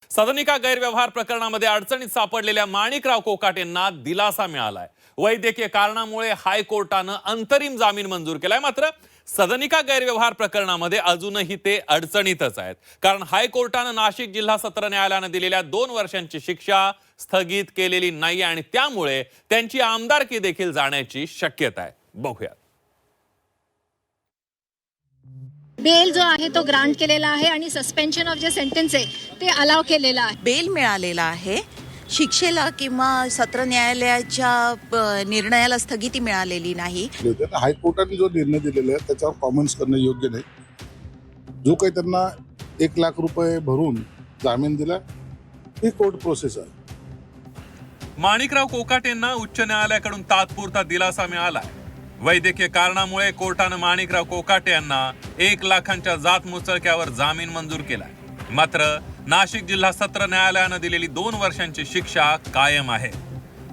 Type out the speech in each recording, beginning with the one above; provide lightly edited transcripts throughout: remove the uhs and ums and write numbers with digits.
सदनिका गैरव्यवहार प्रकरणामध्ये अडचणीत सापडलेल्या माणिकराव कोकाटेंना दिलासा मिळालाय। वैद्यकीय कारणामुळे हायकोर्टानं अंतरिम जामीन मंजूर केलाय। मात्र सदनिका गैरव्यवहार प्रकरणामध्ये अजूनही ते अडचणीतच आहेत, कारण हायकोर्टानं नाशिक जिल्हा सत्र न्यायालयानं दिलेल्या 2 वर्षांची शिक्षा स्थगित केलेली नाही आणि त्यामुळे त्यांची आमदारकी देखील जाण्याची शक्यता आहे। बघूया। बेल जो आहे तो ग्रांट केलेला आहे आणि सस्पेन्शन ऑफ जे सेंटेन्स आहे ते अलाव केलेला आहे। बेल मिळालेला आहे, शिक्षेला किंवा सत्र न्यायालयाच्या निर्णयाला स्थगिती मिळालेली नाही। हायकोर्टाने जो निर्णय दिलेला आहे त्याच्यावर कॉमेंट्स करणं योग्य नाही। जो काही त्यांना 1 लाख रुपये भरून जामीन दिला ही कोर्ट प्रोसेस आहे। माणिकराव कोकाटेंना उच्च न्यायालयाकडून तात्पुरता दिलासा मिळालाय। वैद्यकीय कारणामुळे कोर्टानं माणिकराव कोकाटे यांना 1 लाखांच्या जात मुचलक्यावर जामीन मंजूर केलाय। मात्र नाशिक जिल्हा सत्र न्यायालयानं दिलेली 2 वर्षांची शिक्षा कायम आहे।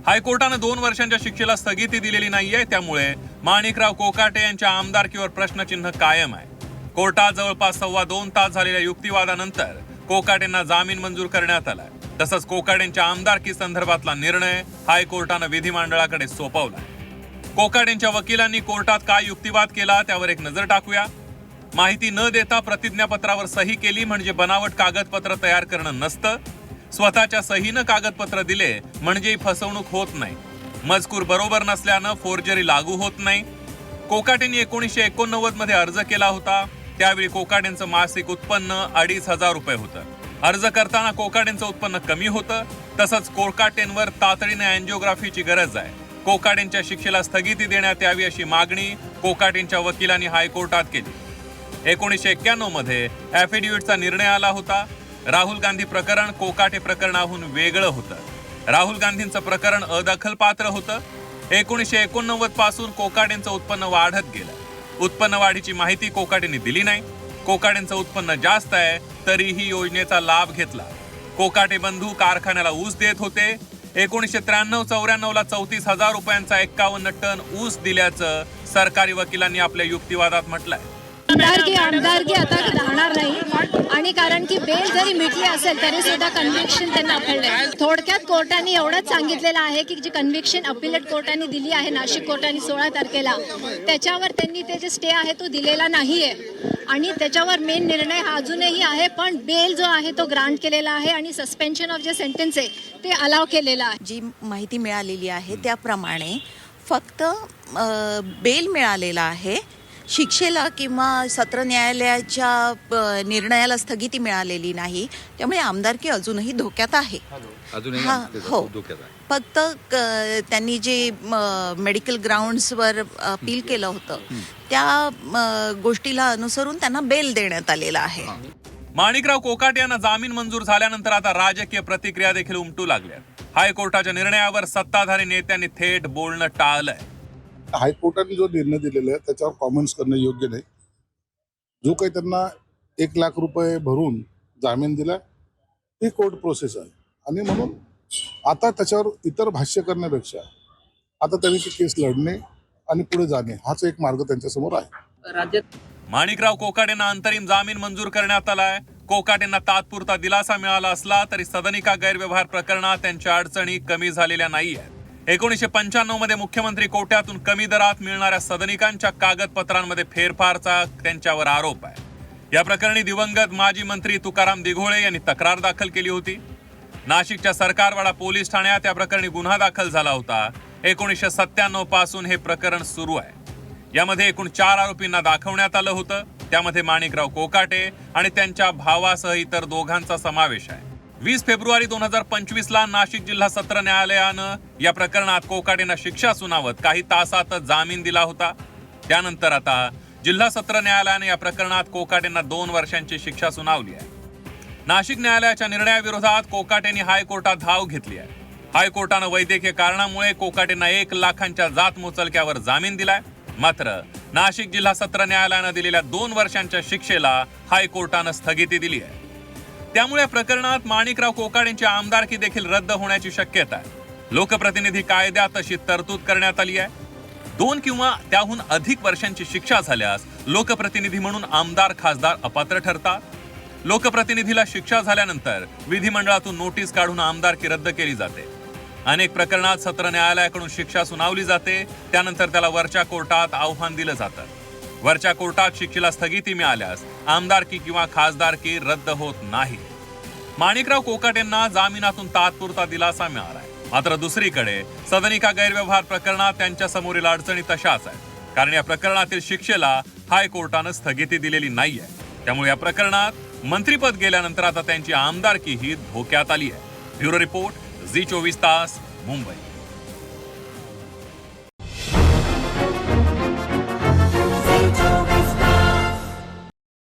हायकोर्टानं 2 वर्षांच्या शिक्षेला स्थगिती दिलेली नाहीये, त्यामुळे माणिकराव कोकाटे यांच्या आमदारकीवर प्रश्नचिन्ह कायम आहे। कोर्टात जवळपास 2.25 तास झालेल्या युक्तिवादानंतर कोकाटेंना जामीन मंजूर करण्यात आलाय। तसंच कोकाटेंच्या आमदारकी संदर्भातला निर्णय हायकोर्टानं विधिमंडळाकडे सोपवलाय। कोकाटेंच्या वकिलांनी कोर्टात काय युक्तिवाद केला त्यावर एक नजर टाकूया। माहिती न देता प्रतिज्ञापत्रावर सही केली म्हणजे बनावट कागदपत्र तयार करणं नसतं। स्वतःच्या सहीनं कागदपत्र दिले म्हणजे फसवणूक होत नाही। मजकूर बरोबर नसल्यानं फोर्जरी लागू होत नाही। कोकाटेंनी 1989 मध्ये अर्ज केला होता, त्यावेळी कोकाटेंचं मासिक उत्पन्न 2,500 रुपये होतं। अर्ज करताना कोकाटेंचं उत्पन्न कमी होतं। तसंच कोकाटेंवर तातडीने अँजिओग्राफीची गरज आहे। कोकाटेंच्या शिक्षेला स्थगिती देण्यात यावी अशी मागणी कोकाटेंच्या वकिलांनी हायकोर्टात केली। 1991 मध्ये ॲफिडेव्हिटचा निर्णय आला होता। राहुल गांधी प्रकरण कोकाटे प्रकरणाहून वेगळं होतं। राहुल गांधींचं प्रकरण अदखलपात्र होतं। 1989 पासून कोकाटेंचं उत्पन्न वाढत गेलं। उत्पन्न वाढीची माहिती कोकाटेंनी दिली नाही। कोकाटेंचं उत्पन्न जास्त आहे तरीही योजनेचा लाभ घेतला। कोकाटे बंधू कारखान्याला ऊस देत होते। 1993-94 ला 34,000 रुपयांचा 51 टन ऊस दिल्याचं सरकारी वकिलांनी आपल्या युक्तिवादात म्हटलंय। आमदारकी आता राहणार नाही आणि कारण की बेल जरी मिटली असेल तरी सुद्धा कन्व्हिक्शन त्यांना अपीललंय। थोडक्यात कोर्टाने एवढंच सांगितलेलं आहे की जी कन्व्हिक्शन अपिलेट कोर्टाने दिली आहे नाशिक कोर्टाने 16 तारखेला, त्याच्यावर त्यांनी ते जे स्टे आहे तो दिलेला नाहीये आणि त्याच्यावर मेन निर्णय हा अजूनही आहे। पण बेल जो आहे तो ग्रांट केलेला आहे आणि सस्पेन्शन ऑफ जे सेंटेन्स आहे ते अलाव केलेलं आहे। जी माहिती मिळालेली आहे त्याप्रमाणे फक्त बेल मिळालेला आहे, शिक्षेला किंवा सत्र न्यायालयाच्या निर्णयाला स्थगिती मिळालेली नाही। त्यामुळे आमदारकी अजूनही धोक्यात आहे। हो, फक्त त्यांनी जे मेडिकल ग्राउंड्सवर अपील केलं होतं त्या गोष्टीला अनुसरून त्यांना बेल देण्यात आलेला आहे। माणिकराव कोकाटे यांना जामीन मंजूर झाल्यानंतर आता राजकीय प्रतिक्रिया देखील उमटू लागल्या। हायकोर्टाच्या निर्णयावर सत्ताधारी नेत्यांनी थेट बोलणं टाळलंय। हायकोर्टाने जो निर्णय दिलेला आहे त्याच्यावर कॉमेंट्स करणं योग्य नाही। जो काही त्यांना 1 लाख रुपये भरून जामीन दिला ही कोर्ट प्रोसेस आहे आणि म्हणून आता त्याच्यावर इतर भाष्य करण्यापेक्षा आता त्यांनी ती केस लढणे आणि पुढे जाणे हाच एक मार्ग त्यांच्यासमोर आहे। माणिकराव कोकाटेंना अंतरिम जामीन मंजूर करण्यात आलाय। कोकाटेंना तात्पुरता दिलासा मिळाला असला तरी सदनिका गैरव्यवहार प्रकरणात त्यांच्या अडचणी कमी झालेल्या नाहीये। 1995 मध्ये मुख्यमंत्री कोट्यातून कमी दरात मिळणाऱ्या सदनिकांच्या कागदपत्रांमध्ये फेरफारचा त्यांच्यावर आरोप आहे। या प्रकरणी दिवंगत माजी मंत्री तुकाराम दिघोळे यांनी तक्रार दाखल केली होती। नाशिकच्या सरकारवाडा पोलीस ठाण्यात या प्रकरणी गुन्हा दाखल झाला होता। 1997 पासून हे प्रकरण सुरू आहे। यामध्ये एकूण 4 आरोपींना दाखवण्यात आलं होतं। त्यामध्ये माणिकराव कोकाटे आणि त्यांच्या भावासह इतर दोघांचा समावेश आहे। 20 फेब्रुवारी 2025 ला नाशिक जिल्हा सत्र न्यायालयानं या प्रकरणात कोकाटेंना शिक्षा सुनावत काही तासातच जामीन दिला होता। त्यानंतर आता जिल्हा सत्र न्यायालयाने या प्रकरणात कोकाटेंना 2 वर्षांची शिक्षा सुनावली आहे। नाशिक न्यायालयाच्या निर्णयाविरोधात कोकाटेंनी हायकोर्टात धाव घेतली आहे। हायकोर्टानं वैद्यकीय कारणामुळे कोकाटेंना 1 लाखांच्या जात मुचलक्यावर जामीन दिलाय। मात्र नाशिक जिल्हा सत्र न्यायालयानं दिलेल्या 2 वर्षांच्या शिक्षेला हायकोर्टानं स्थगिती दिली आहे। त्यामुळे या प्रकरणात माणिकराव कोकाटेंची आमदारकी देखील रद्द होण्याची शक्यता आहे। लोकप्रतिनिधी कायद्यात अशी तरतूद करण्यात आली आहे। 2 किंवा त्याहून अधिक वर्षांची शिक्षा झाल्यास लोकप्रतिनिधी म्हणून आमदार खासदार अपात्र ठरतात। लोकप्रतिनिधीला शिक्षा झाल्यानंतर विधिमंडळातून नोटीस काढून आमदारकी रद्द केली जाते. अनेक प्रकरणात सत्र न्यायालयाकडून शिक्षा सुनावली जाते, त्यानंतर त्याला वरच्या कोर्टात आव्हान दिलं जातं. वरच्या कोर्टात शिक्षेला स्थगिती मिळाल्यास आमदारकी किंवा खासदारकी रद्द होत नाही. माणिकराव कोकाटेंना जामिनातून तात्पुरता दिलासा मिळालाय. मात्र दुसरीकडे सदनिका गैरव्यवहार प्रकरणात त्यांच्या समोरील अडचणी तशाच आहेत, कारण या प्रकरणातील शिक्षेला हायकोर्टानं स्थगिती दिलेली नाहीये. त्यामुळे या प्रकरणात मंत्रीपद गेल्यानंतर आता त्यांची आमदारकी ही धोक्यात आली आहे. ब्युरो रिपोर्ट, झी 24 तास, मुंबई.